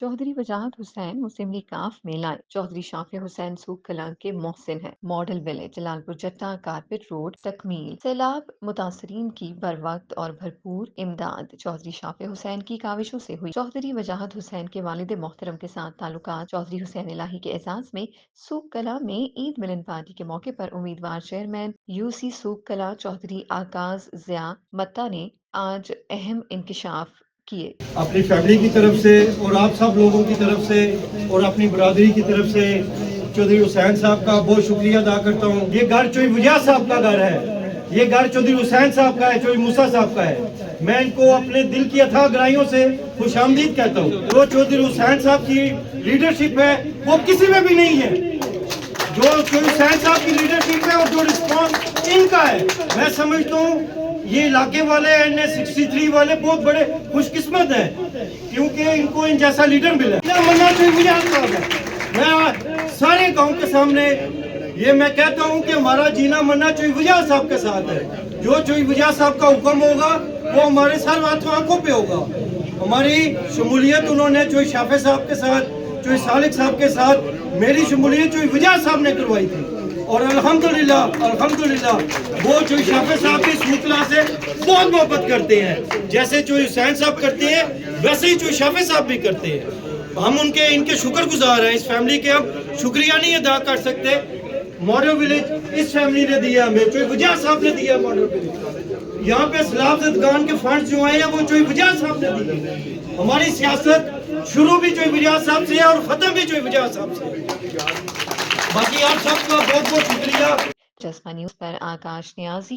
चौधरी वजाहत हुसैन मुस्लिम league काफ में लाए। चौधरी शाफिया हुसैन सूख कलां के मोहसिन हैं। मॉडल विलेज जलालपुर जट्टा कारपेट रोड तकमील। सैलाब मुतासरीन की बर वक्त और भरपूर इमदाद चौधरी शाफिया हुसैन की काविशों से हुई। चौधरी वजाहत हुसैन के वालिद मोहतरम के साथ ताल्लुकात। चौधरी हुसैन इलाही के एजाज में सूख कला में ईद मिलन पार्टी के मौके पर उम्मीदवार चेयरमैन यूसी सूख कला चौधरी आकाश जिया मत्ता ने आज अहम इंकशाफ किए। अपनी फैमिली की तरफ से और आप सब लोगों की तरफ से और अपनी बरादरी की तरफ से चौधरी हुसैन साहब का बहुत शुक्रिया अदा करता हूँ। ये घर चौधरी वजाह साहब का घर है, ये घर चौधरी हुसैन साहब का है, चौधरी मूसा साहब का है। मैं इनको अपने दिल की अथाह गहराइयों से खुशामदीद कहता हूँ। जो चौधरी हुसैन साहब की लीडरशिप है वो किसी में भी नहीं है। जो चौधरी हुसैन साहब की लीडरशिप है और जो रिस्पॉन्स इनका है, मैं समझता हूँ ये इलाके वाले NS63 वाले बहुत बड़े खुशकिस्मत हैं, क्योंकि इनको इन जैसा लीडर मिला। मन्ना चौधरी वजाहत साहब है। मैं सारे गांव के सामने ये मैं कहता हूं कि हमारा जीना मन्ना चौधरी वजाहत साहब के साथ है। जो चौधरी वजाहत साहब का हुक्म होगा वो हमारे सर आंखों पे होगा। हमारी शमूलियत उन्होंने चौधरी शाफे साहब के साथ, चौधरी सालिक साहब के साथ, मेरी शमूलियत चौधरी वजाहत साहब ने करवाई थी। और अल्हम्दुलिल्लाह वो चौधरी शाफे साहब भी सूखला से बहुत मोहब्बत करते हैं। जैसे चौधरी हुसैन साहब करते हैं वैसे ही चौधरी शाफे साहब भी करते हैं। हम इनके शुक्रगुजार हैं। इस फैमिली के हम शुक्रिया नहीं अदा कर सकते। मॉडल विलेज इस फैमिली ने दिया, हमें चौधरी वजाहत साहब ने दिया मॉडल विलेज। यहाँ पे सलाब ज़दगान के फंड जो आए हैं वो चौधरी वजाहत साहब ने दिए। हमारी सियासत शुरू भी चौधरी वजाहत साहब से है और खत्म भी चौधरी वजाहत साहब से। बाकी आप सबका बहुत बहुत शुक्रिया। जस्मा न्यूज़ पर आकाश न्याजी।